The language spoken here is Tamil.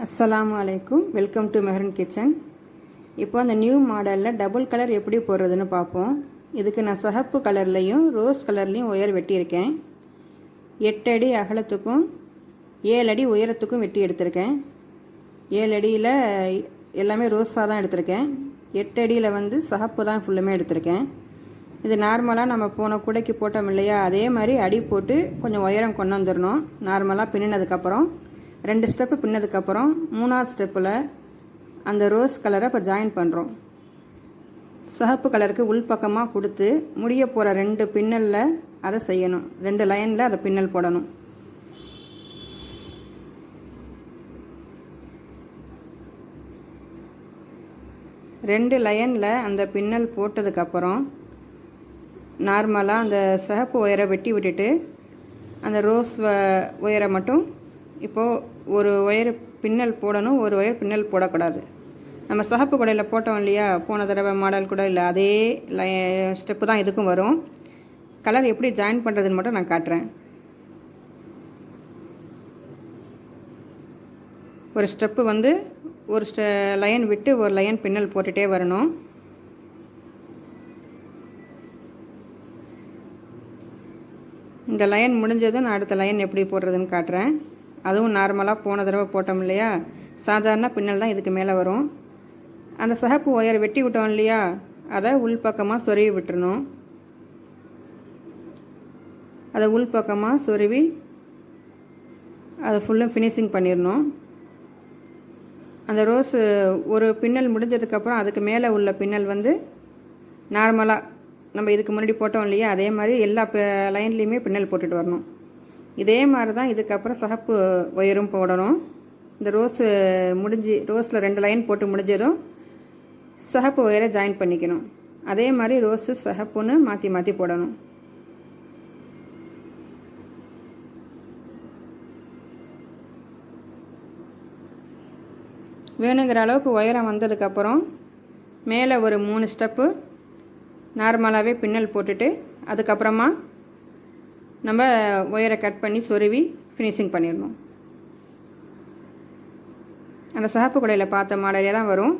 அஸ்ஸலாமு அலைக்கும். Welcome to Mehran kitchen. இப்போ அந்த நியூ மாடலில் டபுள் கலர் எப்படி போடுறதுன்னு பார்ப்போம். இதுக்கு நான் சிகப்பு கலர்லேயும் ரோஸ் கலர்லேயும் ஒயர் வெட்டியிருக்கேன். 8 அடி அகலத்துக்கும் 7 அடி உயரத்துக்கும் வெட்டி எடுத்திருக்கேன். 7 அடியில் எல்லாமே ரோஸாக தான் எடுத்திருக்கேன். 8 அடியில் வந்து சிகப்பு தான் ஃபுல்லுமே எடுத்திருக்கேன். இது நார்மலாக நம்ம போன கூடைக்கு போட்டோம் இல்லையா, அதே மாதிரி அடி போட்டு கொஞ்சம் உயரம் கொண்டு வந்துடணும். நார்மலாக பின்னினதுக்கப்புறம் 2 ஸ்டெப்பு பின்னதுக்கப்புறம் 3ஆவது ஸ்டெப்பில் அந்த ரோஸ் கலரை இப்போ ஜாயின் பண்ணுறோம். சிகப்பு கலருக்கு உள்பக்கமாக கொடுத்து முடிய போகிற 2 பின்னலில் அதை செய்யணும். 2 லைனில் அதை பின்னல் போடணும். ரெண்டு லைனில் அந்த பின்னல் போட்டதுக்கப்புறம் நார்மலாக அந்த சிகப்பு ஒயரை வெட்டி விட்டுட்டு அந்த ரோஸ் ஒயரை மட்டும் இப்போது ஒரு ஒயர் பின்னல் போடணும், ஒரு ஒயர் பின்னல் போடக்கூடாது. நம்ம சிகப்பு குடையில் போட்டோம் இல்லையா, போன தடவை மாடல் கூட இல்லை, அதே ஸ்டெப்பு தான் இதுக்கும் வரும். கலர் எப்படி ஜாயின் பண்ணுறதுன்னு மட்டும் நான் காட்டுறேன். ஒரு ஸ்டெப்பு வந்து ஒரு லைன் விட்டு ஒரு லைன் பின்னல் போட்டுகிட்டே வரணும். இந்த லைன் முடிஞ்சதும் நான் அடுத்த லைன் எப்படி போடுறதுன்னு காட்டுறேன். அதுவும் நார்மலாக போன தடவை போட்டோம் இல்லையா, சாதாரண பின்னல் தான் இதுக்கு மேலே வரும். அந்த சிகப்பு ஒயர் வெட்டி விட்டோம் இல்லையா, அதை உள்பக்கமாக சொருவி விட்டுறணும். அதை உள்பக்கமாக சொருவி அதை ஃபுல்லும் ஃபினிஷிங் பண்ணிடணும். அந்த ரோஸ் ஒரு பின்னல் முடிஞ்சதுக்கப்புறம் அதுக்கு மேலே உள்ள பின்னல் வந்து நார்மலாக நம்ம இதுக்கு முன்னாடி போட்டோம் இல்லையா, அதே மாதிரி எல்லா லைன்லேயுமே பின்னல் போட்டுட்டு வரணும். இதே மாதிரி தான் இதுக்கப்புறம் சிகப்பு ஒயரும் போடணும். இந்த ரோஸில் 2 லைன் போட்டு முடிஞ்சதும் சிகப்பு ஒயரை ஜாயின் பண்ணிக்கணும். அதே மாதிரி ரோஸு சிகப்புன்னு மாற்றி மாற்றி போடணும். வேணுங்கிற அளவுக்கு உயரம் வந்ததுக்கப்புறம் மேலே ஒரு 3 ஸ்டெப்பு நார்மலாகவே பின்னல் போட்டுட்டு அதுக்கப்புறமா நம்ம ஒயரை கட் பண்ணி சொருவி ஃபினிஷிங் பண்ணிடணும். அந்த சிகப்பு குடையில் பார்த்த மாடலே தான் வரும்.